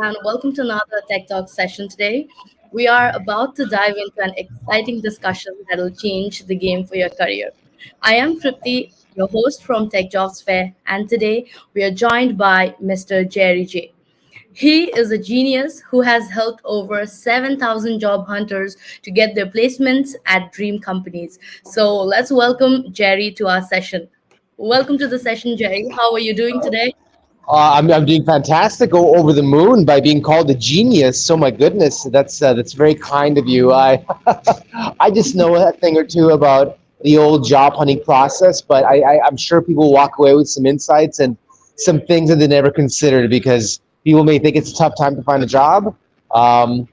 and welcome to another Tech Talk session today. We are about to dive into an exciting discussion that will change the game for your career. I am Tripti, your host from Tech Jobs Fair, and today we are joined by Mr. Jerry J. He is a genius who has helped over 7,000 job hunters to get their placements at dream companies. So let's welcome Jerry to our session. Welcome to the session, Jerry. How are you doing today? I'm doing fantastic. Over the moon by being called a genius. Oh my goodness, that's very kind of you. I I just know a thing or two about the old job hunting process, but I'm sure people walk away with some insights and some things that they never considered because people may think it's a tough time to find a job. Um,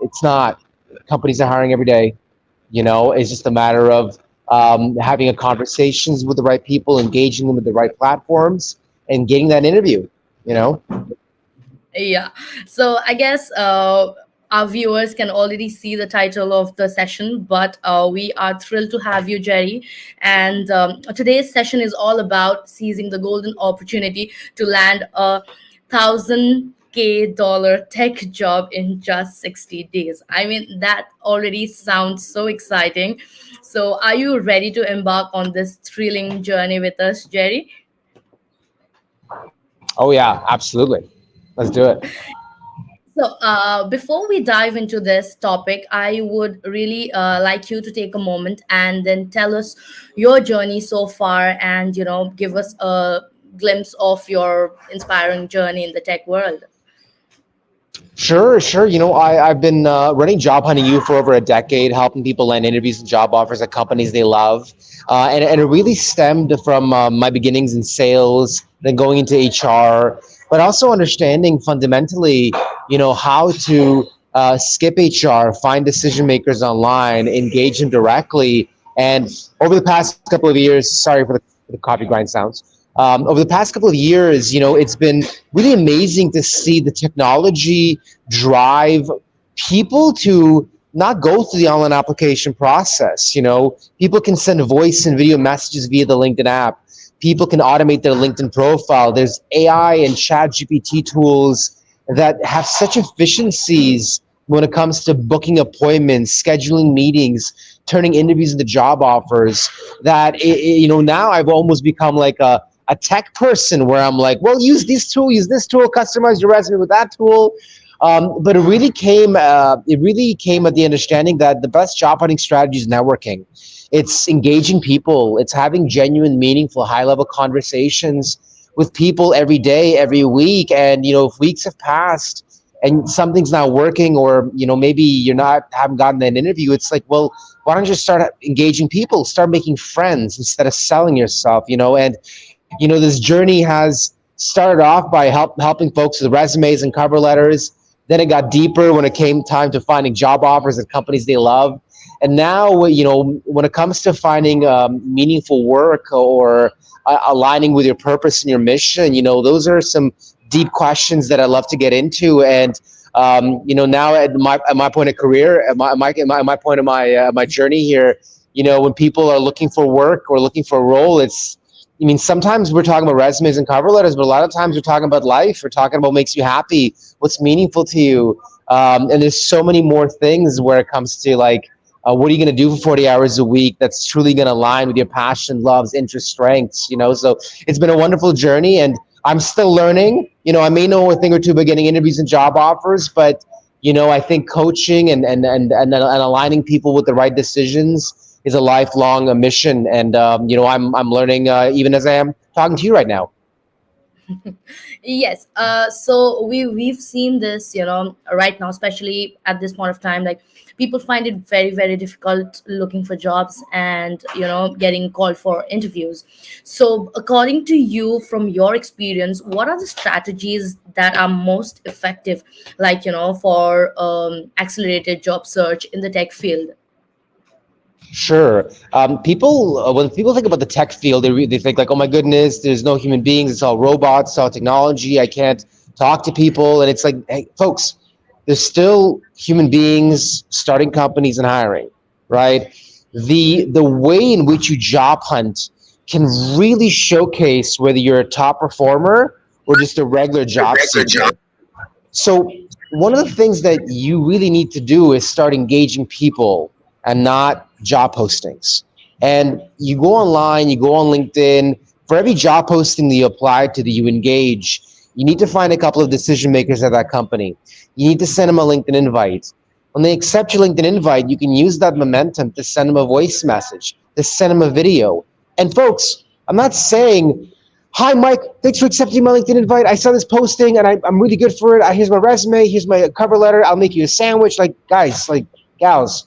it's not. Companies are hiring every day. It's just a matter of having a conversations with the right people, engaging them with the right platforms, and getting that interview. You know. Yeah. So I guess our viewers can already see the title of the session, but we are thrilled to have you, Jerry. And today's session is all about seizing the golden opportunity to land a $1,000K tech job in just 60 days. I mean, that already sounds so exciting. So, are you ready to embark on this thrilling journey with us, Jerry? Oh yeah, absolutely. Let's do it. So, before we dive into this topic, I would really like you to take a moment and then tell us your journey so far and, give us a glimpse of your inspiring journey in the tech world. Sure, sure. I've been running Job Hunting U for over a decade, helping people land interviews and job offers at companies they love. And it really stemmed from my beginnings in sales, then going into HR, but also understanding fundamentally, how to skip HR, find decision makers online, engage them directly. And over the past couple of years, sorry for the coffee grind sounds. Over the past couple of years, it's been really amazing to see the technology drive people to not go through the online application process. People can send voice and video messages via the LinkedIn app. People can automate their LinkedIn profile. There's AI and chat GPT tools that have such efficiencies when it comes to booking appointments, scheduling meetings, turning interviews into job offers that, now I've almost become like a tech person where I'm like, well, use this tool, customize your resume with that tool. But it really came at the understanding that the best job hunting strategy is networking. It's engaging people. It's having genuine, meaningful, high-level conversations with people every day, every week. And, if weeks have passed and something's not working, or, maybe haven't gotten an interview, it's like, well, why don't you start engaging people, start making friends instead of selling yourself, and this journey has started off by helping folks with resumes and cover letters. Then it got deeper when it came time to finding job offers at companies they love. And now, when it comes to finding meaningful work or aligning with your purpose and your mission, those are some deep questions that I love to get into. And now at my point of career, at my point of my journey here, when people are looking for work or looking for a role, sometimes we're talking about resumes and cover letters, but a lot of times we're talking about life. We're talking about what makes you happy, what's meaningful to you. And there's so many more things where it comes to like, what are you going to do for 40 hours a week that's truly going to align with your passion, loves, interests, strengths, So it's been a wonderful journey, and I'm still learning. I may know a thing or two about getting interviews and job offers, but, I think coaching and aligning people with the right decisions is a lifelong mission, and I'm learning even as I am talking to you right now. Yes. So we've seen this, right now, especially at this point of time, like people find it very, very difficult looking for jobs and getting called for interviews. So according to you, from your experience, what are the strategies that are most effective, like for accelerated job search in the tech field? Sure. When people think about the tech field, they think like, oh my goodness, there's no human beings. It's all robots, it's all technology. I can't talk to people. And it's like, hey, folks, there's still human beings starting companies and hiring, right? The way in which you job hunt can really showcase whether you're a top performer or just a regular job seeker. So one of the things that you really need to do is start engaging people and not job postings. And you go online, you go on LinkedIn. For every job posting that you apply to, that you engage, you need to find a couple of decision makers at that company. You need to send them a LinkedIn invite. When they accept your LinkedIn invite, you can use that momentum to send them a voice message, to send them a video. And folks, I'm not saying, hi, Mike, thanks for accepting my LinkedIn invite. I saw this posting and I'm really good for it. Here's my resume. Here's my cover letter. I'll make you a sandwich. Like, guys, like, gals,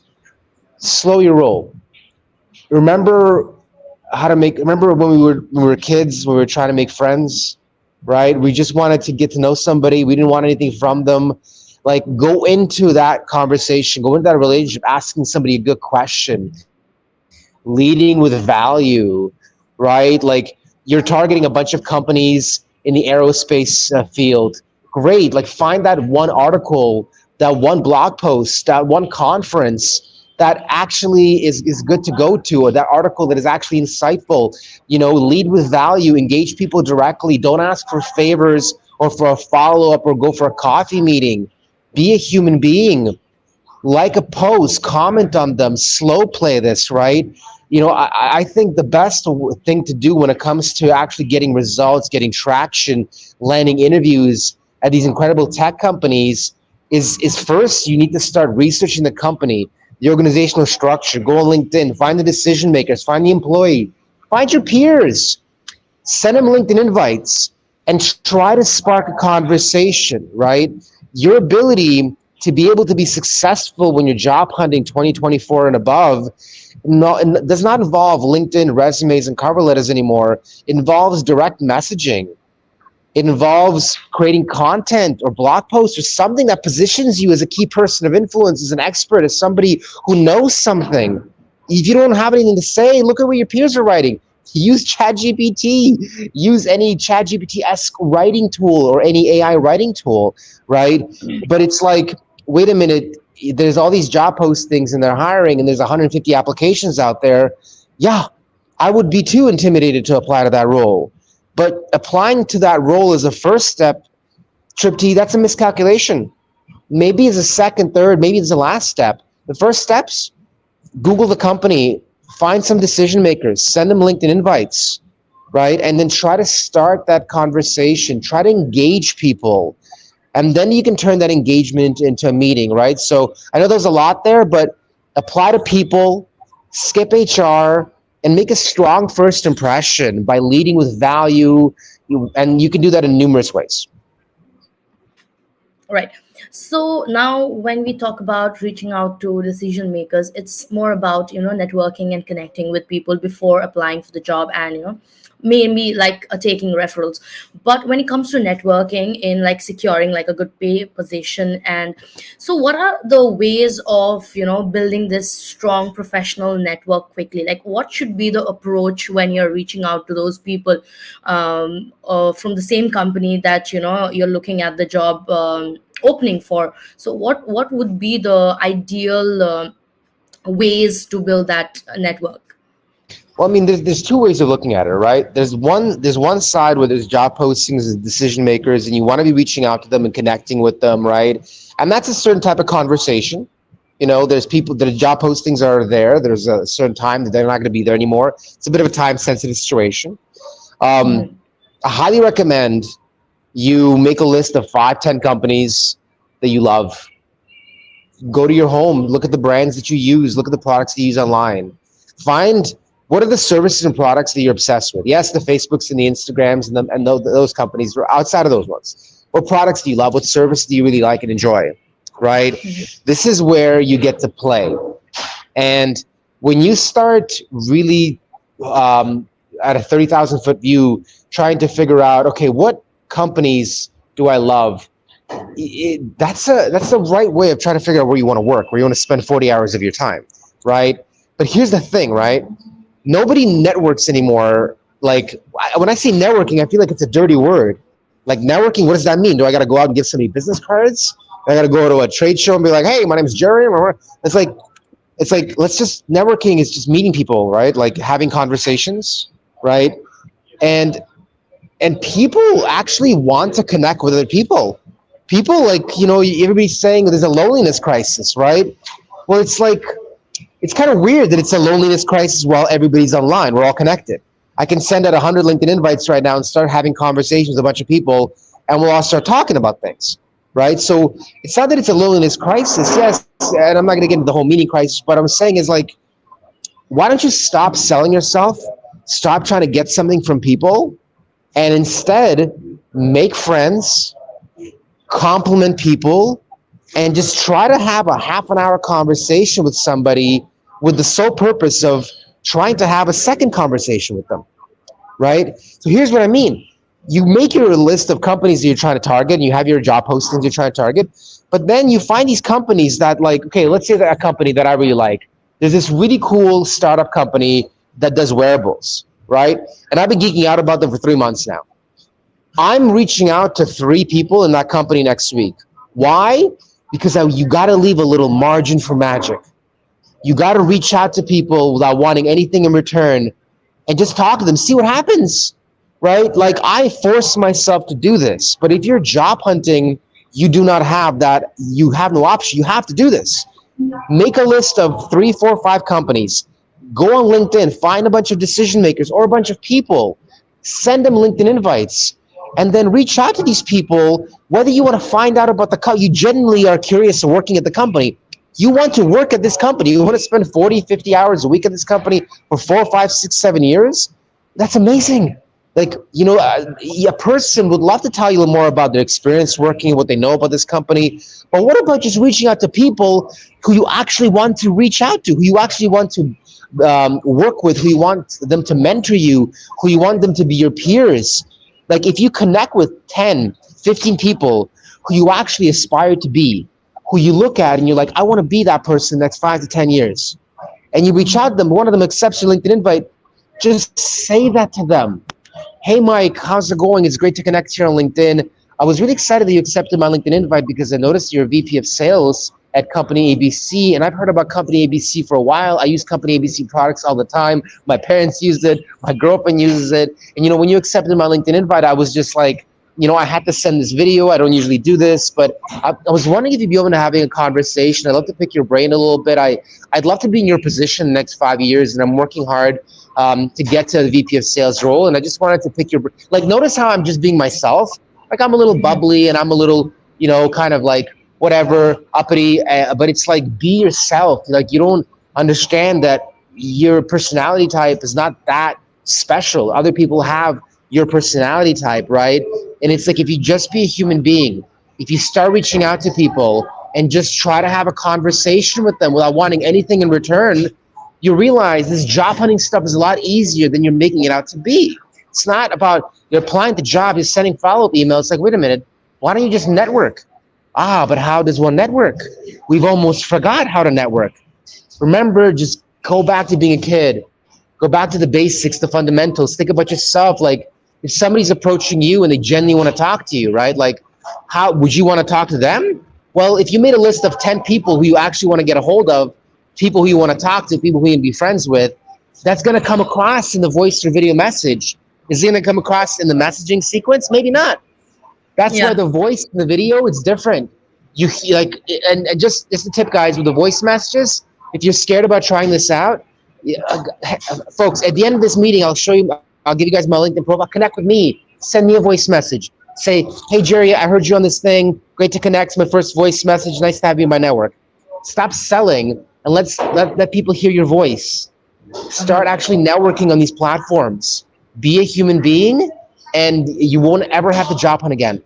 slow your roll. Remember remember when we were kids, when we were trying to make friends, right? We just wanted to get to know somebody. We didn't want anything from them. Like, go into that conversation, go into that relationship, asking somebody a good question, leading with value, right? Like, you're targeting a bunch of companies in the aerospace field. Great. Like, find that one article, that one blog post, that one conference that actually is good to go to, or that article that is actually insightful. Lead with value, engage people directly. Don't ask for favors or for a follow-up or go for a coffee meeting. Be a human being. Like a post, comment on them, slow play this, right? I think the best thing to do when it comes to actually getting results, getting traction, landing interviews at these incredible tech companies is first, you need to start researching the company, the organizational structure. Go on LinkedIn, find the decision makers, find the employee, find your peers, send them LinkedIn invites, and try to spark a conversation, right? Your ability to be able to be successful when you're job hunting 2024 and above does not involve LinkedIn resumes and cover letters anymore. It involves direct messaging. It involves creating content or blog posts or something that positions you as a key person of influence, as an expert, as somebody who knows something. If you don't have anything to say, look at what your peers are writing. Use ChatGPT. Use any ChatGPT-esque writing tool or any AI writing tool, right? But it's like, wait a minute, there's all these job postings and they're hiring and there's 150 applications out there. Yeah, I would be too intimidated to apply to that role. But applying to that role as a first step, Tripti, that's a miscalculation. Maybe it's a second, third, maybe it's the last step. The first steps, Google the company, find some decision makers, send them LinkedIn invites, right? And then try to start that conversation, try to engage people. And then you can turn that engagement into a meeting, right? So I know there's a lot there, but apply to people, skip HR, and make a strong first impression by leading with value. And you can do that in numerous ways. Right. So now when we talk about reaching out to decision makers, it's more about, networking and connecting with people before applying for the job and, maybe like taking referrals. But when it comes to networking in like securing like a good pay position, and so what are the ways of, building this strong professional network quickly? Like what should be the approach when you're reaching out to those people from the same company that, you're looking at the job opening for? So what would be the ideal ways to build that network? Well, I mean, there's two ways of looking at it, right? There's one side where there's job postings and decision makers, and you want to be reaching out to them and connecting with them, right? And that's a certain type of conversation. There's people that job postings are there. There's a certain time that they're not going to be there anymore. It's a bit of a time sensitive situation. Mhm. I highly recommend you make a list of 5, 10 companies that you love. Go to your home, look at the brands that you use, look at the products that you use online. Find what are the services and products that you're obsessed with. Yes, the Facebooks and the Instagrams and those companies are outside of those ones. What products do you love? What service do you really like and enjoy? Right? This is where you get to play. And when you start really at a 30,000 foot view, trying to figure out, okay, what companies do I love? That's the right way of trying to figure out where you want to work, where you want to spend 40 hours of your time, right? But here's the thing, right? Nobody networks anymore. Like when I say networking, I feel like it's a dirty word. Like networking, what does that mean? Do I got to go out and give somebody business cards? I got to go to a trade show and be like, hey, my name is Jerry. It's like let's just networking is just meeting people, right? Like having conversations, right? And people actually want to connect with other people. People, like, everybody's saying there's a loneliness crisis, right? Well, it's kind of weird that it's a loneliness crisis while everybody's online. We're all connected. I can send out 100 LinkedIn invites right now and start having conversations with a bunch of people, and we'll all start talking about things, right? So it's not that it's a loneliness crisis, yes, and I'm not going to get into the whole meaning crisis, but I'm saying is like, why don't you stop selling yourself, stop trying to get something from people, and instead make friends, compliment people, and just try to have a half an hour conversation with somebody with the sole purpose of trying to have a second conversation with them, right? So here's what I mean. You make your list of companies that you're trying to target, and you have your job postings you're trying to target, but then you find these companies that, like, okay, let's say that a company that I really like. There's this really cool startup company that does wearables, right? And I've been geeking out about them for 3 months now. I'm reaching out to 3 people in that company next week. Why? Because you got to leave a little margin for magic. You got to reach out to people without wanting anything in return and just talk to them, see what happens, right? Like, I force myself to do this, but if you're job hunting, you do not have that. You have no option. You have to do this. Make a list of 3, 4, 5 companies. Go on LinkedIn, find a bunch of decision makers or a bunch of people, send them LinkedIn invites, and then reach out to these people. Whether you want to find out about the company, you genuinely are curious of working at the company. You want to work at this company. You want to spend 40, 50 hours a week at this company for 4, 5, 6, 7 years. That's amazing. Like, a person would love to tell you more about their experience working, what they know about this company. But what about just reaching out to people who you actually want to reach out to, who you actually want to work with, who you want them to mentor you, who you want them to be your peers? Like, if you connect with 10, 15 people who you actually aspire to be, who you look at and you're like, I want to be that person next 5 to 10 years. And you reach out to them, one of them accepts your LinkedIn invite, just say that to them. Hey, Mike, how's it going? It's great to connect here on LinkedIn. I was really excited that you accepted my LinkedIn invite because I noticed you're a VP of sales at company ABC, and I've heard about company ABC for a while. I use company ABC products all the time. My parents use it. My girlfriend uses it. And, when you accepted my LinkedIn invite, I was just like, I had to send this video. I don't usually do this, but I was wondering if you'd be open to having a conversation. I'd love to pick your brain a little bit. I'd love to be in your position the next 5 years, and I'm working hard to get to the VP of sales role. And I just wanted to pick your, like, notice how I'm just being myself. Like, I'm a little bubbly and I'm a little, kind of like whatever, uppity, but it's like, be yourself. Like, you don't understand that your personality type is not that special. Other people have your personality type, right? And it's like, if you just be a human being, if you start reaching out to people and just try to have a conversation with them without wanting anything in return, you realize this job hunting stuff is a lot easier than you're making it out to be. It's not about you're applying to job, you're sending follow-up emails. It's like, wait a minute, why don't you just network? But how does one network? We've almost forgot how to network. Remember, just go back to being a kid. Go back to the basics, the fundamentals. Think about yourself. Like, if somebody's approaching you and they genuinely want to talk to you, right? Like, how would you want to talk to them? Well, if you made a list of 10 people who you actually want to get a hold of, people who you want to talk to, people who you can be friends with, that's going to come across in the voice or video message. Is it going to come across in the messaging sequence? Maybe not. That's why the voice in the video is different. You like, and just a tip, guys, with the voice messages, if you're scared about trying this out, folks, at the end of this meeting, I'll give you guys my LinkedIn profile. Connect with me. Send me a voice message. Say, hey, Jerry, I heard you on this thing. Great to connect. It's my first voice message. Nice to have you in my network. Stop selling and let people hear your voice. Start actually networking on these platforms. Be a human being, and you won't ever have to job hunt again.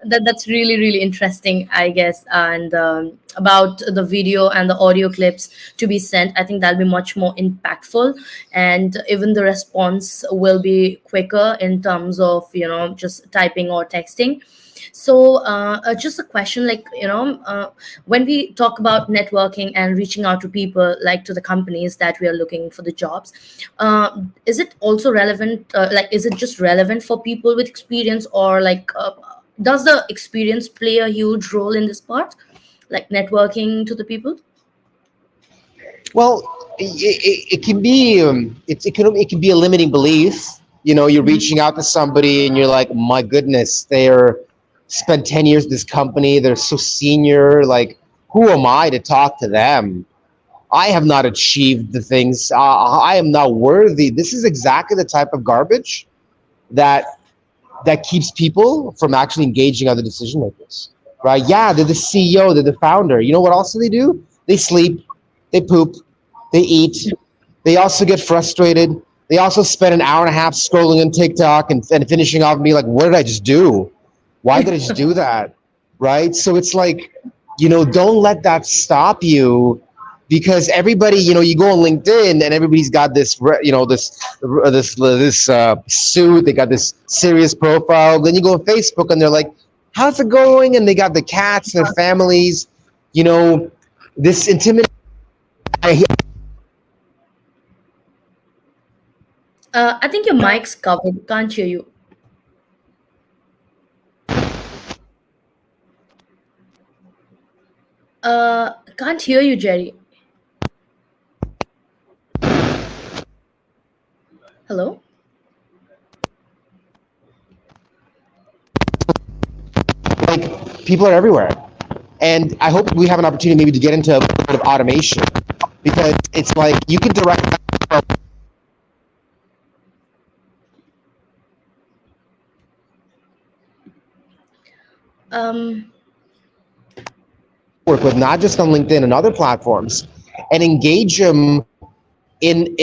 That's really really interesting, I guess. And about the video and the audio clips to be sent, I think that'll be much more impactful, and even the response will be quicker in terms of just typing or texting. So just a question, like, when we talk about networking and reaching out to people, like to the companies that we are looking for the jobs, is it also relevant, like, is it just relevant for people with experience, or like does the experience play a huge role in this part, like networking to the people? Well, it can be it can be a limiting belief. You're reaching out to somebody and you're like, my goodness, they're spent 10 years at this company. They're so senior. Like, who am I to talk to them? I have not achieved the things. I am not worthy. This is exactly the type of garbage that keeps people from actually engaging other decision makers, right? Yeah, they're the CEO, they're the founder. You know what else do they do? They sleep, they poop, they eat. They also get frustrated. They also spend an hour and a half scrolling on TikTok and finishing off and be like, what did I just do? Why did I just do that? Right? So it's like, don't let that stop you, because everybody, you go on LinkedIn and everybody's got this, this suit. They got this serious profile. Then you go on Facebook and they're like, how's it going? And they got the cats, their families, this intimidating. I think your mic's covered. Can't hear you. Can't hear you, Jerry. Hello? Like, people are everywhere. And I hope we have an opportunity maybe to get into a bit of automation, because it's like you can direct Um, work with, not just on LinkedIn and other platforms, and engage them in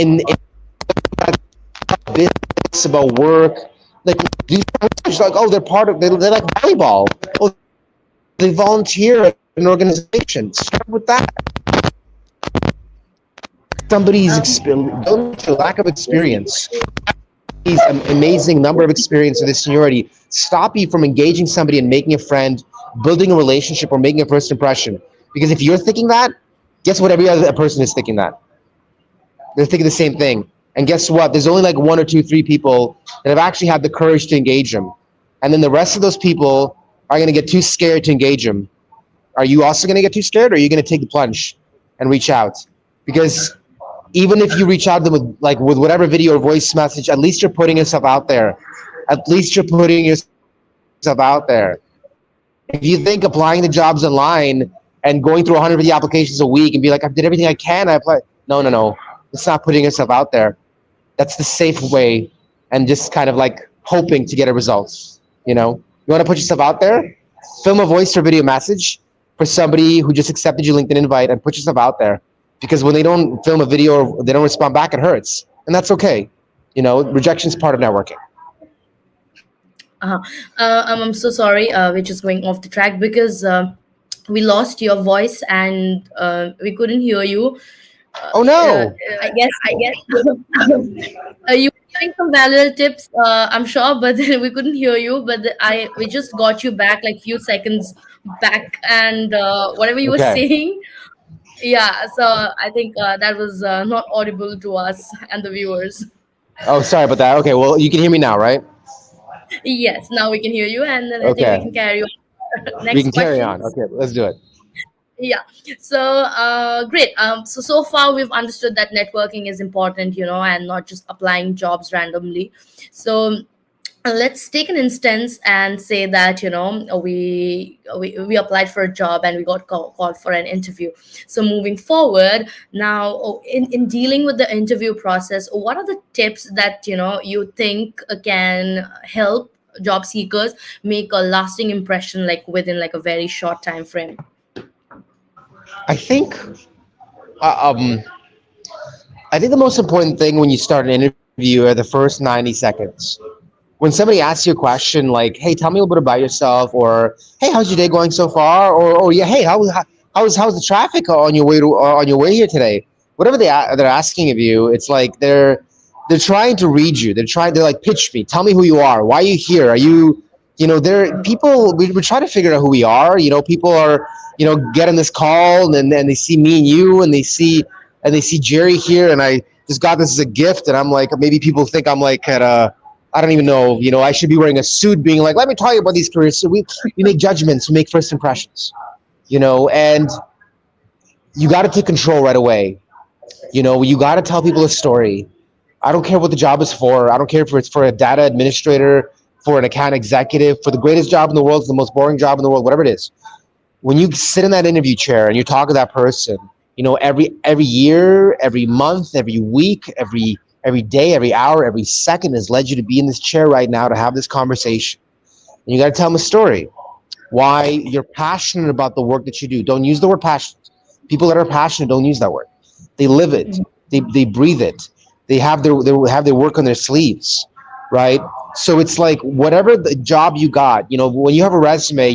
business, about work. Like, these are like, oh, they're part of, they're like volleyball. Oh, they volunteer at an organization. Start with that. Somebody's um, lack of experience, these amazing number of experience or this seniority stop you from engaging somebody and making a friend, building a relationship, or making a first impression. Because if you're thinking that, guess what? Every other person is thinking that. They're thinking the same thing. And guess what? There's only like one or two, three people that have actually had the courage to engage them. And then the rest of those people are going to get too scared to engage them. Are you also going to get too scared, or are you going to take the plunge and reach out? Because even if you reach out to them with whatever video or voice message, at least you're putting yourself out there. At least you're putting yourself out there. If you think applying the jobs online and going through 150 applications a week and be like, I did everything I can, I applied. No. It's not putting yourself out there. That's the safe way, and just kind of like hoping to get a result. You want to put yourself out there, film a voice or video message for somebody who just accepted your LinkedIn invite, and put yourself out there. Because when they don't film a video or they don't respond back, it hurts. And that's okay. Rejection is part of networking. uh-huh. I'm so sorry. We're just going off the track because we lost your voice and we couldn't hear you. Oh no. You were giving some valuable tips, I'm sure, but then we couldn't hear you. But we just got you back like few seconds back, and whatever you were Okay. saying, yeah. So I think that was not audible to us and the viewers. Oh, sorry about that. Okay, well, you can hear me now, right? Yes, now we can hear you, and then I think we Okay. can carry on. We Next can carry on. questions. Okay, let's do it. Yeah. So great. So far we've understood that networking is important, and not just applying jobs randomly. So let's take an instance and say that we applied for a job and we got called for an interview. So moving forward now, in dealing with the interview process, what are the tips that you think can help job seekers make a lasting impression, like within like a very short time frame? I think uh, um, I think the most important thing when you start an interview are the first 90 seconds. When somebody asks you a question like, "Hey, tell me a little bit about yourself," or "Hey, how's your day going so far?" or "Yeah, hey, how's the traffic on your way here today?" Whatever they're asking of you, it's like they're trying to read you. They're like, "Pitch me. Tell me who you are. Why are you here? Are you there people we try to figure out who we are. People are getting this call, and they see me and you, and they see Jerry here, and I just got this as a gift, and I'm like, maybe people think I'm like at a, I don't even know, I should be wearing a suit, being like, let me tell you about these careers. So we make judgments, we make first impressions, and you got to take control right away. You got to tell people a story. I don't care what the job is for. I don't care if it's for a data administrator, for an account executive, for the greatest job in the world, the most boring job in the world, whatever it is. When you sit in that interview chair and you talk to that person, every year, every month, every week, every day, every hour, every second has led you to be in this chair right now to have this conversation. And you got to tell them a story why you're passionate about the work that you do. Don't use the word passionate. People that are passionate don't use that word. They live it. They breathe it. They have their work on their sleeves, right? So it's like whatever the job you got, when you have a resume,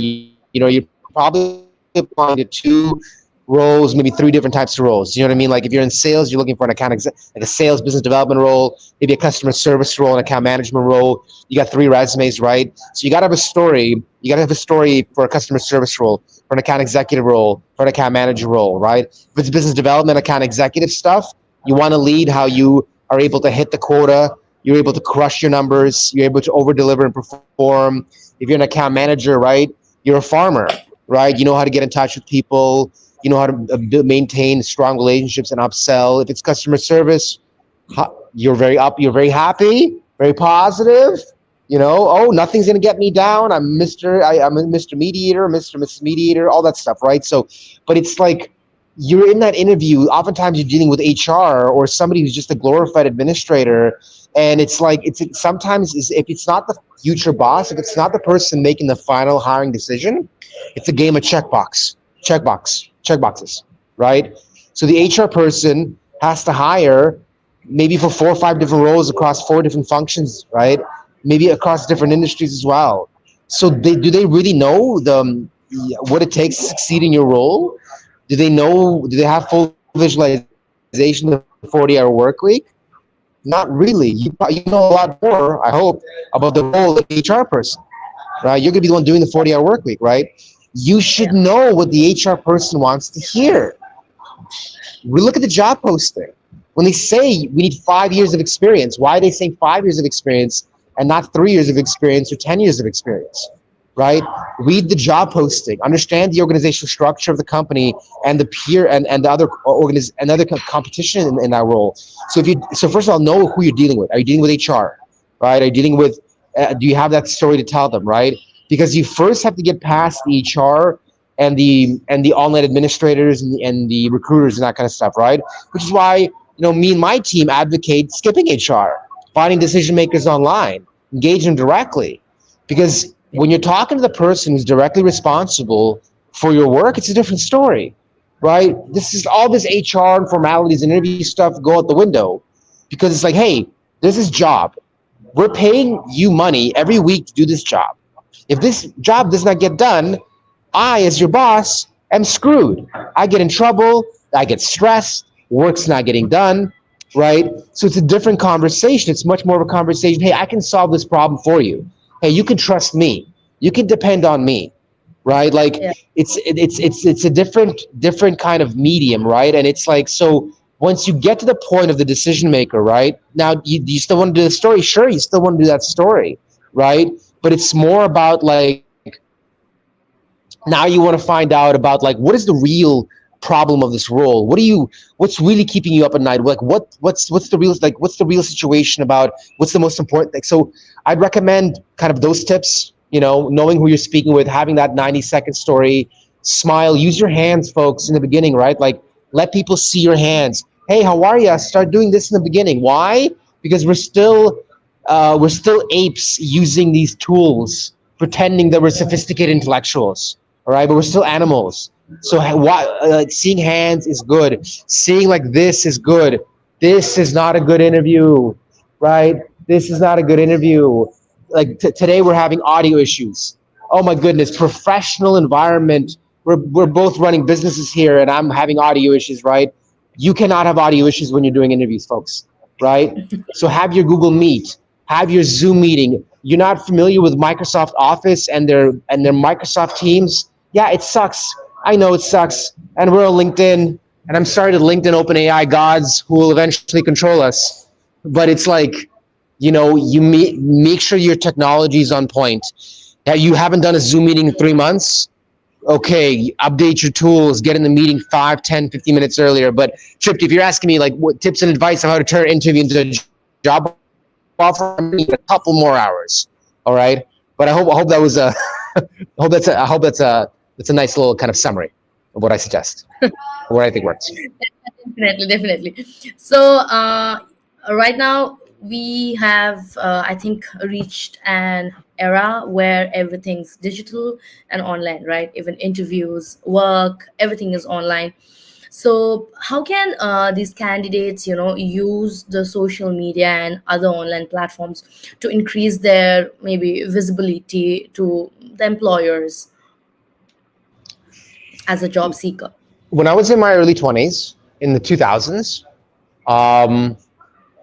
you're probably applying to two roles, maybe three different types of roles. You know what I mean? Like if you're in sales, you're looking for like a sales business development role, maybe a customer service role, an account management role. You got three resumes, right? So you got to have a story. You got to have a story for a customer service role, for an account executive role, for an account manager role, right? If it's business development, account executive stuff, you want to lead how you are able to hit the quota. You're able to crush your numbers. You're able to over deliver and perform. If you're an account manager, right? You're a farmer, right? You know how to get in touch with people. You know how to maintain strong relationships and upsell. If it's customer service, you're very happy, very positive. Oh, nothing's gonna get me down. I'm a Mr. Mediator, Mrs. Mediator, all that stuff, right? So, but it's like you're in that interview. Oftentimes, you're dealing with HR or somebody who's just a glorified administrator, and it's like sometimes if it's not the future boss, if it's not the person making the final hiring decision, it's a game of checkboxes, right? So the HR person has to hire maybe for 4 or 5 different roles across 4 different functions, right? Maybe across different industries as well. So do they really know what it takes to succeed in your role? Do they have full visualization of the 40-hour work week? Not really. You know a lot more, I hope, about the role of the HR person, right? You're going to be the one doing the 40-hour work week, right? You should know what the HR person wants to hear. We look at the job posting. When they say we need 5 years of experience, why are they saying 5 years of experience and not 3 years of experience or 10 years of experience, right? Read the job posting, understand the organizational structure of the company and the peer and the other competition in that role. So first of all, know who you're dealing with. Are you dealing with HR, right? Are you dealing with, do you have that story to tell them, right? Because you first have to get past the HR and the online administrators and the recruiters and that kind of stuff, right? Which is why me and my team advocate skipping HR, finding decision makers online, engage them directly, because when you're talking to the person who's directly responsible for your work, it's a different story, right? This is all this HR and formalities and interview stuff go out the window, because it's like, hey, there's this job. We're paying you money every week to do this job. If this job does not get done, I, as your boss, am screwed. I get in trouble. I get stressed. Work's not getting done, right? So it's a different conversation. It's much more of a conversation. Hey, I can solve this problem for you. Hey, you can trust me. You can depend on me, right? Like Yeah. it's a different kind of medium, right? And it's like, so once you get to the point of the decision maker, right? Now, you still want to do the story? Sure, you still want to do that story, right? But it's more about like, now you want to find out about like, what is the real problem of this role? What's really keeping you up at night? Like what's the real situation about, what's the most important thing? So I'd recommend kind of those tips, knowing who you're speaking with, having that 90-second story, smile, use your hands, folks, in the beginning, right? Like let people see your hands. Hey, how are you? Start doing this in the beginning. Why? Because we're still apes using these tools, pretending that we're sophisticated intellectuals. All right, but we're still animals. So seeing hands is good. Seeing like this is good. This is not a good interview, right? This is not a good interview. Like today we're having audio issues. Oh my goodness, professional environment. We're both running businesses here and I'm having audio issues, right? You cannot have audio issues when you're doing interviews, folks, right? So have your Google Meet, have your Zoom meeting. You're not familiar with Microsoft Office and their Microsoft Teams. Yeah, it sucks. I know it sucks. And we're on LinkedIn. And I'm sorry to LinkedIn OpenAI gods who will eventually control us. But it's like, you make sure your technology is on point. Now, you haven't done a Zoom meeting in 3 months. Okay, update your tools, get in the meeting 5, 10, 15 minutes earlier. But Tripti, if you're asking me like what tips and advice on how to turn an interview into a job offer, I need a couple more hours. All right, but I hope that was a I hope that's a nice little kind of summary of what I suggest, what I think works. Definitely, definitely. So, right now we have, I think, reached an era where everything's digital and online, right? Even interviews, work, everything is online. So, how can these candidates, use the social media and other online platforms to increase their maybe visibility to the employers as a job seeker? When I was in my early 20s in the 2000s, um,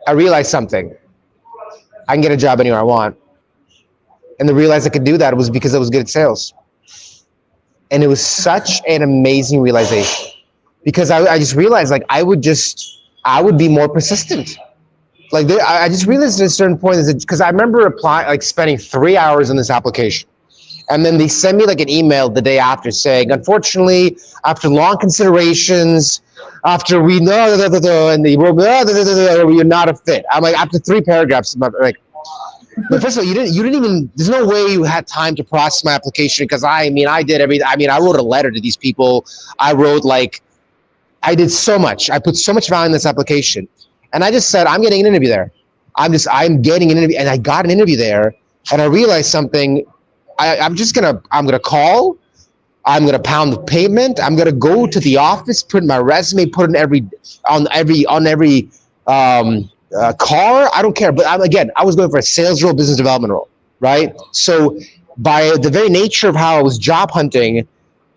I realized something. I can get a job anywhere I want. And the realize I could do that was because I was good at sales. And it was such an amazing realization because I just realized like I would be more persistent. Like I just realized at a certain point is because I remember applying, like spending 3 hours on this application. And then they send me like an email the day after saying, unfortunately, after long considerations, after we know, and they wrote, you're not a fit. I'm like, after 3 paragraphs, I'm like, but first of all, you didn't even, there's no way you had time to process my application because I wrote a letter to these people. I wrote like, I did so much. I put so much value in this application. And I just said, I'm getting an interview there. I'm getting an interview. And I got an interview there. And I realized something. I'm gonna call. I'm gonna pound the pavement. I'm gonna go to the office, put my resume, put in on every car. I don't care. But I was going for a sales role, business development role, right? So by the very nature of how I was job hunting,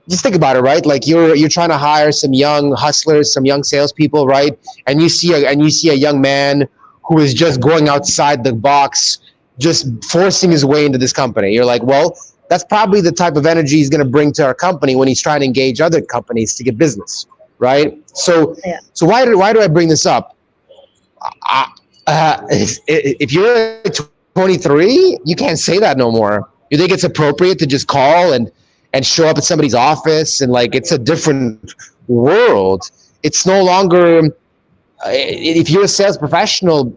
just think about it, right? Like you're trying to hire some young hustlers, some young salespeople, right? And you see a young man who is just going outside the box, just forcing his way into this company. You're like, well, that's probably the type of energy he's going to bring to our company when he's trying to engage other companies to get business, right? So, Yeah. so why do I bring this up? If you're 23, you can't say that no more. You think it's appropriate to just call and show up at somebody's office and like it's a different world. It's no longer if you're a sales professional,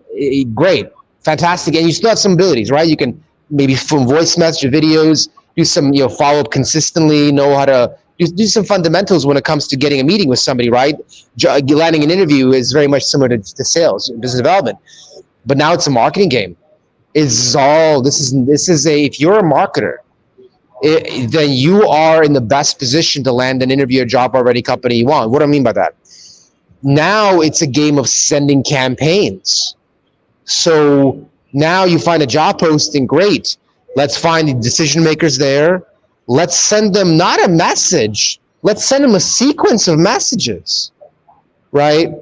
great, fantastic, and you still have some abilities, right? You can maybe from voice message videos, do some follow up consistently, know how to do some fundamentals when it comes to getting a meeting with somebody, right? Landing an interview is very much similar to sales, business development, but now it's a marketing game. This is a if you're a marketer, then you are in the best position to land an interview or job already company you want. What do I mean by that? Now it's a game of sending campaigns. So now you find a job posting, great. Let's find the decision makers there. Let's send them not a message. Let's send them a sequence of messages, right?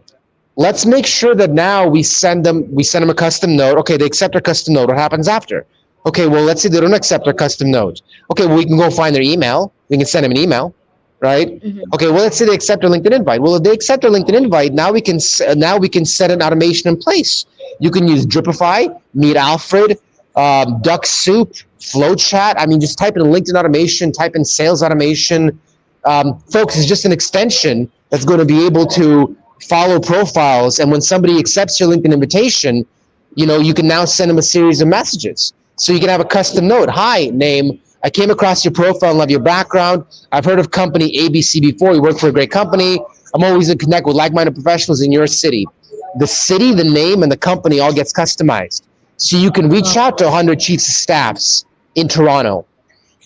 Let's make sure that now we send them a custom note. Okay, they accept our custom note. What happens after? Okay, well, let's say they don't accept our custom note. Okay, well, we can go find their email. We can send them an email, right? Mm-hmm. Okay, well, let's say they accept our LinkedIn invite. Well, if they accept our LinkedIn invite, now we can set an automation in place. You can use Dripify, Meet Alfred, Duck Soup, Flowchat. I mean, just type in LinkedIn automation, type in sales automation. Folks, it's just an extension that's going to be able to follow profiles. And when somebody accepts your LinkedIn invitation, you can now send them a series of messages. So you can have a custom note. Hi, name. I came across your profile and love your background. I've heard of company ABC before. You work for a great company. I'm always in connect with like-minded professionals in your city. The city, the name, and the company all gets customized. So you can reach out to 100 chiefs of staffs in Toronto,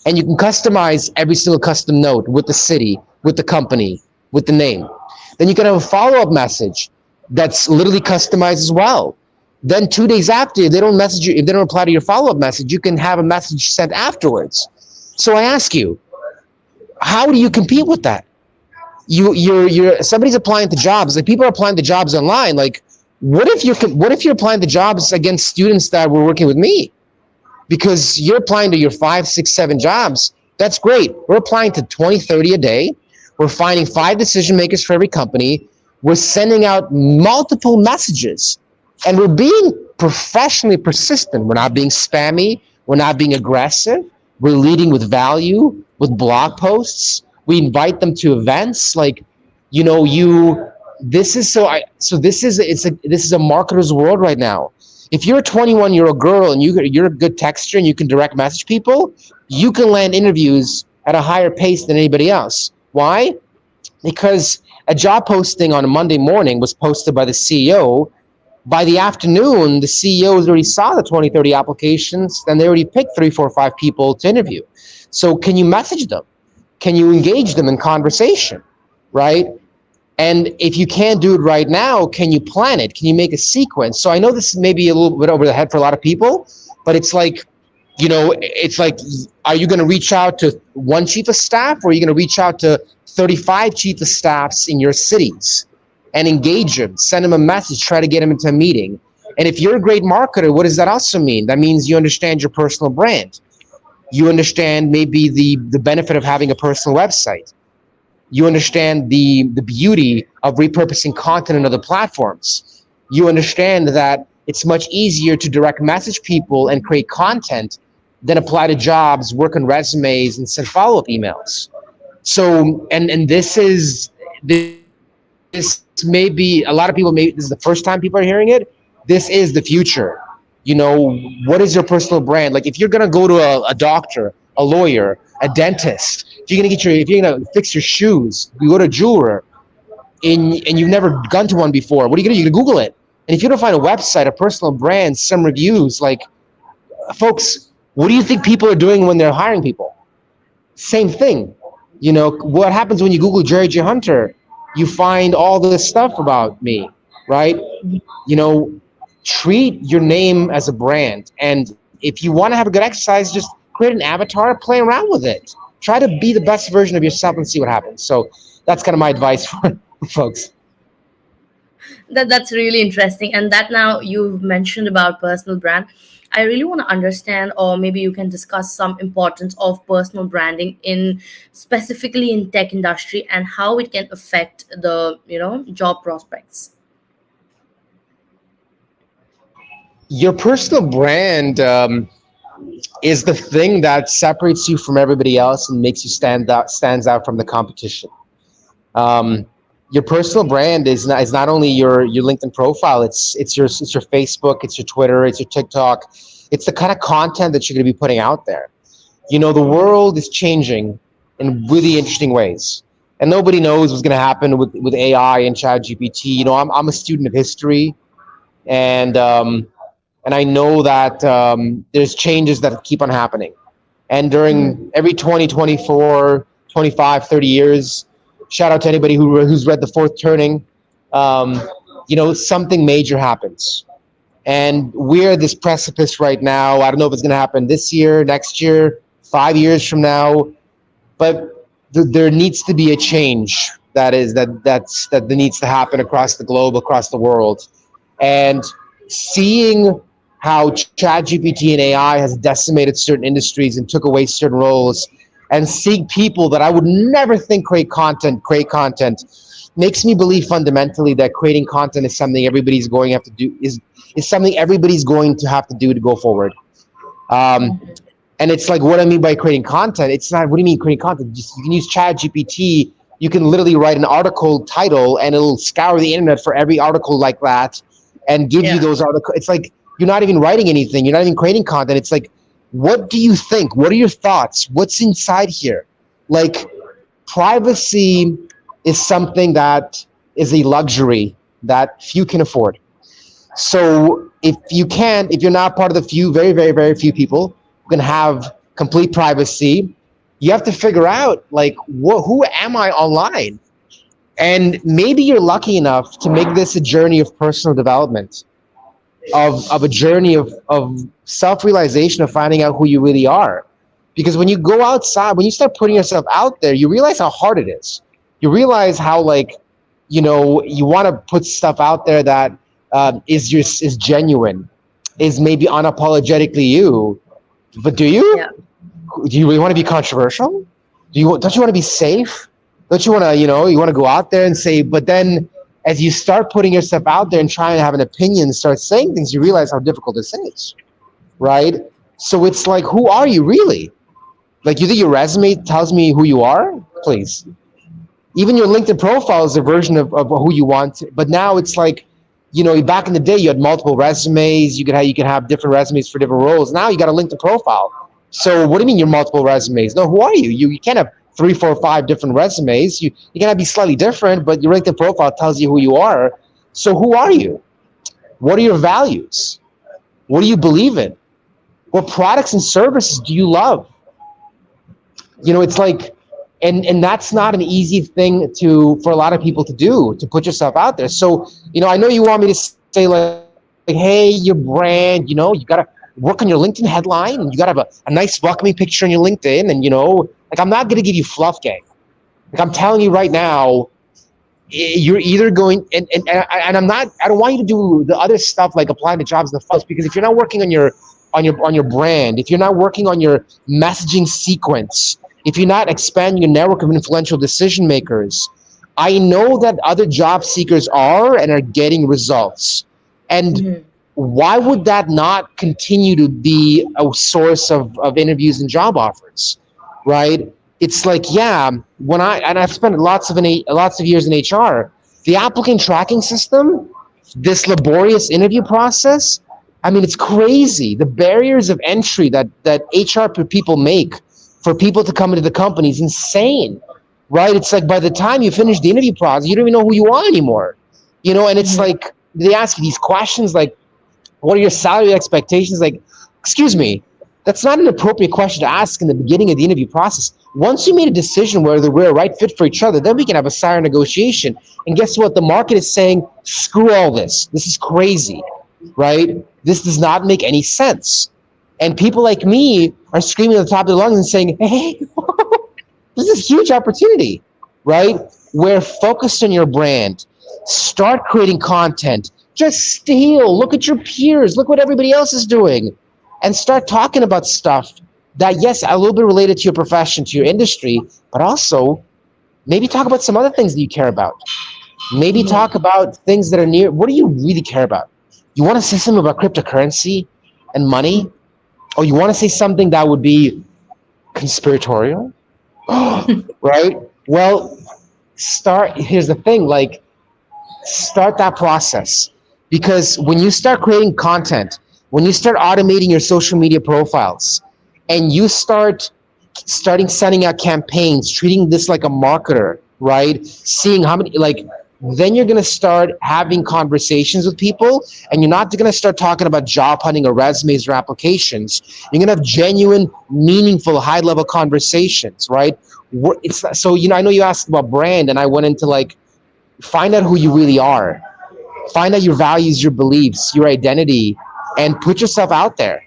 and you can customize every single custom note with the city, with the company, with the name. Then you can have a follow-up message that's literally customized as well. Then 2 days after, if they don't message you, if they don't reply to your follow-up message, you can have a message sent afterwards. So I ask you, how do you compete with that? You're somebody's applying to jobs. Like people are applying to jobs online. Like, what if you're applying to jobs against students that were working with me? Because you're applying to your 5, 6, 7 jobs. That's great. We're applying to 20, 30 a day. We're finding 5 decision makers for every company. We're sending out multiple messages. And we're being professionally persistent. We're not being spammy. We're not being aggressive. We're leading with value, with blog posts. We invite them to events. Like, this is a marketer's world right now. If you're a 21-year-old girl and you're a good texter and you can direct message people, you can land interviews at a higher pace than anybody else. Why? Because a job posting on a Monday morning was posted by the CEO. By the afternoon, the CEOs already saw the 20, 30 applications, and they already picked 3, 4, 5 people to interview. So can you message them? Can you engage them in conversation, right? And if you can't do it right now, can you plan it? Can you make a sequence? So I know this may be a little bit over the head for a lot of people, but it's like, it's like, are you going to reach out to one chief of staff, or are you going to reach out to 35 chief of staffs in your cities and engage them, send them a message, try to get them into a meeting? And if you're a great marketer, what does that also mean? That means you understand your personal brand. You understand maybe the benefit of having a personal website. You understand the beauty of repurposing content on other platforms. You understand that it's much easier to direct message people and create content than apply to jobs, work on resumes, and send follow-up emails. So, and this may be, a lot of people this is the first time people are hearing it. This is the future. What is your personal brand? Like, if you're gonna go to a doctor, a lawyer, a dentist, if you're gonna fix your shoes, you go to a jeweler, and you've never gone to one before, what are you gonna do? You're gonna Google it. And if you don't find a website, a personal brand, some reviews, like, folks, what do you think people are doing when they're hiring people? Same thing. What happens when you Google Jerry J. Hunter? You find all this stuff about me, right? Treat your name as a brand. And if you want to have a good exercise, just create an avatar, play around with it. Try to be the best version of yourself and see what happens. So that's kind of my advice for folks. That's really interesting. And that now you've mentioned about personal brand, I really want to understand, or maybe you can discuss some importance of personal branding in specifically in tech industry and how it can affect the job prospects. Your personal brand is the thing that separates you from everybody else and makes you stands out from the competition. Your personal brand is not only your LinkedIn profile, it's your Facebook, it's your Twitter, it's your TikTok, it's the kind of content that you're going to be putting out there. The world is changing in really interesting ways, and nobody knows what's going to happen with AI and ChatGPT. I'm a student of history, and I know that there's changes that keep on happening. And during every 20, 24, 25, 30 years, shout out to anybody who's read The Fourth Turning, something major happens. And we're at this precipice right now. I don't know if it's going to happen this year, next year, 5 years from now, but there needs to be a change that needs to happen across the globe, across the world. And seeing how ChatGPT and AI has decimated certain industries and took away certain roles, and seeing people that I would never think create content, makes me believe fundamentally that creating content is something everybody's going to have to do, is something everybody's going to have to do to go forward. And it's like, what I mean by creating content, it's not, what do you mean creating content? You can use ChatGPT, you can literally write an article title and it'll scour the internet for every article like that and give you those articles. It's like, you're not even writing anything, you're not even creating content. It's like, what do you think? What are your thoughts? What's inside here? Like, privacy is something that is a luxury that few can afford. So if you're not part of the few, very, very, very few people who can have complete privacy, you have to figure out, like, who am I online? And maybe you're lucky enough to make this a journey of personal development, of a journey of self-realization, of finding out who you really are. Because when you go outside, when you start putting yourself out there, you realize how hard it is. You realize how, like, you want to put stuff out there that is genuine, is maybe unapologetically you. But do you? Yeah. Do you really want to be controversial? Don't you want to be safe? Don't you want to, you want to go out there and say, but then as you start putting yourself out there and trying to have an opinion, start saying things, you realize how difficult this is, right? So it's like, who are you really? Like, you think your resume tells me who you are? Please. Even your LinkedIn profile is a version of who you want. But now it's like, Back in the day, you had multiple resumes. You can have different resumes for different roles. Now you got a LinkedIn profile. So what do you mean you're multiple resumes? No, who are you? You can't have three, four, five different resumes. You can have be slightly different, but your LinkedIn profile tells you who you are. So who are you? What are your values? What do you believe in? What products and services do you love? It's like, and that's not an easy thing for a lot of people to do, to put yourself out there. So I know you want me to say, like, hey, your brand, you gotta work on your LinkedIn headline, and you gotta have a nice welcoming picture on your LinkedIn, and like, I'm not gonna give you fluff, gang. Like, I'm telling you right now, you're either going, and I don't want you to do the other stuff like applying to jobs in the funnels, because if you're not working on your brand, if you're not working on your messaging sequence, if you're not expanding your network of influential decision makers, I know that other job seekers are and are getting results. And Mhm. why would that not continue to be a source of interviews and job offers, right? It's like, yeah, I've spent lots of years in HR, the applicant tracking system, this laborious interview process. I mean, it's crazy. The barriers of entry that HR people make for people to come into the company is insane, right? It's like by the time you finish the interview process, you don't even know who you are anymore, and it's Mhm. like they ask you these questions like, what are your salary expectations? Like, excuse me, that's not an appropriate question to ask in the beginning of the interview process. Once you made a decision whether we're a right fit for each other, then we can have a salary negotiation. And guess what? The market is saying, screw all this. This is crazy, right? This does not make any sense. And people like me are screaming at the top of their lungs and saying, hey, this is a huge opportunity, right? We're focused on your brand. Start creating content. Just steal. Look at your peers. Look what everybody else is doing. And start talking about stuff that, yes, a little bit related to your profession, to your industry, but also maybe talk about some other things that you care about. Maybe Mhm. talk about things that are near. What do you really care about? You want to say something about cryptocurrency and money? Or you want to say something that would be conspiratorial? Right? Well, here's the thing, like, start that process, because when you start creating content, when you start automating your social media profiles, and you starting sending out campaigns, treating this like a marketer, right? Seeing how many, like, then you're going to start having conversations with people, and you're not going to start talking about job hunting or resumes or applications. You're going to have genuine, meaningful, high level conversations, right? It's so, I know you asked about brand, and I went into like, find out who you really are, find out your values, your beliefs, your identity, and put yourself out there.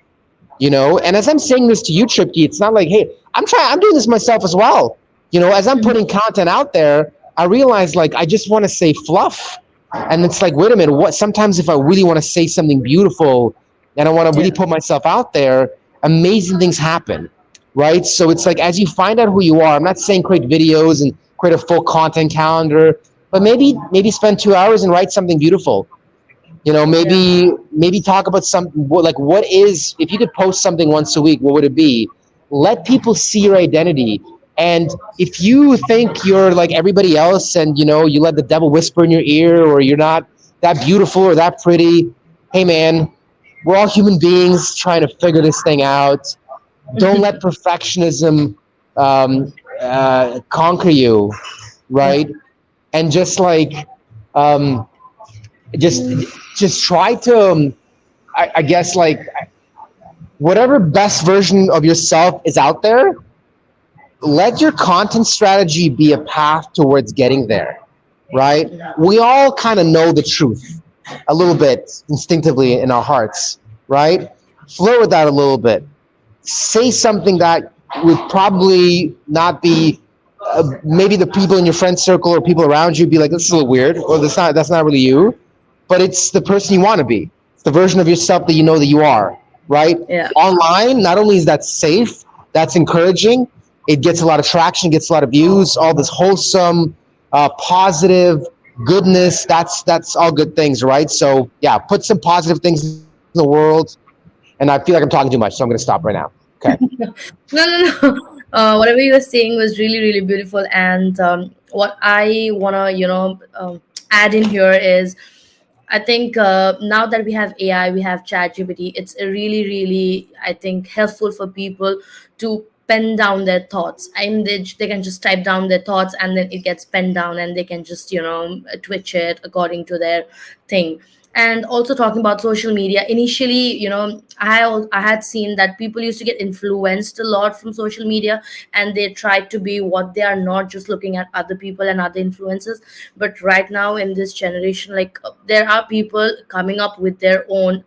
And as I'm saying this to you, Tripke, it's not like, hey, I'm doing this myself as well. As I'm Mhm. putting content out there, I realize, like, I just want to say fluff. And it's like, wait a minute, what? Sometimes if I really want to say something beautiful and I want to really Yeah. put myself out there, amazing things happen, right? So it's like, as you find out who you are, I'm not saying create videos and create a full content calendar, but maybe spend 2 hours and write something beautiful. Yeah. Maybe talk about like, what is, if you could post something once a week, what would it be? Let people see your identity. And if you think you're like everybody else, and you let the devil whisper in your ear, or you're not that beautiful or that pretty, hey man, we're all human beings trying to figure this thing out. Don't let perfectionism conquer you, Yeah. right? And just like, um, just just try to, I guess, like, whatever best version of yourself is out there, let your content strategy be a path towards getting there, right? Mhm. We all kind of know the truth a little bit instinctively in our hearts, right? Flirt with that a little bit. Say something that would probably not be, maybe the people in your friend circle or people around you be like, this is a little weird, or that's not really you, but it's the person you want to be. It's the version of yourself that you know that you are, right? Yeah. Online, not only is that safe, that's encouraging, it gets a lot of traction, gets a lot of views, all this wholesome, positive goodness. That's all good things, right? So yeah, put some positive things in the world. And I feel like I'm talking too much, so I'm going to stop right now. Okay. No, no, no. Whatever you were saying was really, really beautiful. And what I wanna, add in here is, I think now that we have AI, we have ChatGPT, it's a really, really, I think, helpful for people to pen down their thoughts. I mean, they can just type down their thoughts and then it gets penned down and they can just, twitch it according to their thing. And also talking about social media, initially, I had seen that people used to get influenced a lot from social media, and they tried to be what they are not, just looking at other people and other influences. But right now in this generation, like, there are people coming up with their own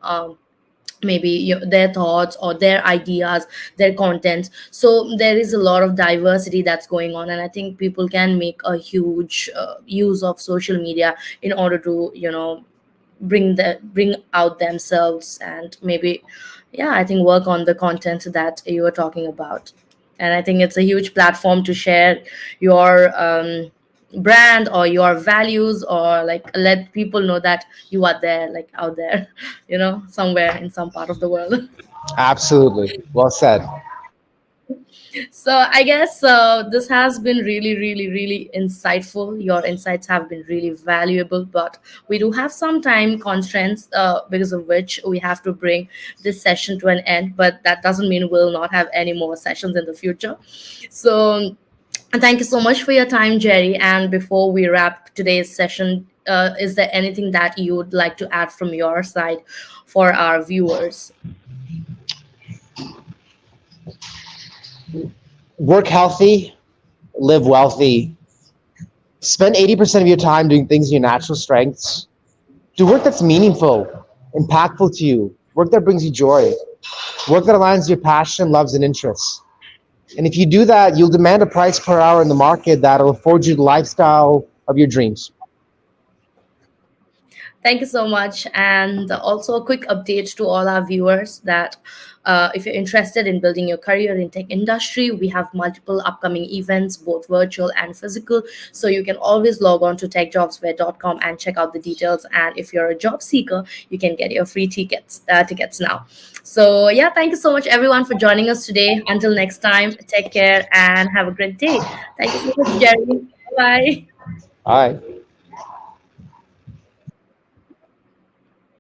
maybe their thoughts or their ideas, their contents. So there is a lot of diversity that's going on, and I think people can make a huge use of social media in order to bring out themselves, and maybe, yeah, I think work on the content that you were talking about. And I think it's a huge platform to share your brand or your values, or like let people know that you are there, like out there, somewhere in some part of the world. Absolutely. Well said. So I guess this has been really, really, really insightful. Your insights have been really valuable, but we do have some time constraints, because of which we have to bring this session to an end. But that doesn't mean we'll not have any more sessions in the future. So thank you so much for your time, Jerry. And before we wrap today's session, is there anything that you would like to add from your side for our viewers? Work healthy, live wealthy. Spend 80% of your time doing things in your natural strengths. Do work that's meaningful, impactful to you, work that brings you joy, work that aligns your passion, loves, and interests. And if you do that, you'll demand a price per hour in the market that'll afford you the lifestyle of your dreams. Thank you so much. And also, a quick update to all our viewers that if you're interested in building your career in tech industry, we have multiple upcoming events, both virtual and physical. So you can always log on to techjobsware.com and check out the details. And if you're a job seeker, you can get your free tickets now. So yeah, thank you so much everyone for joining us today. Until next time, take care and have a great day. Thank you so much, Jerry. Bye. All right.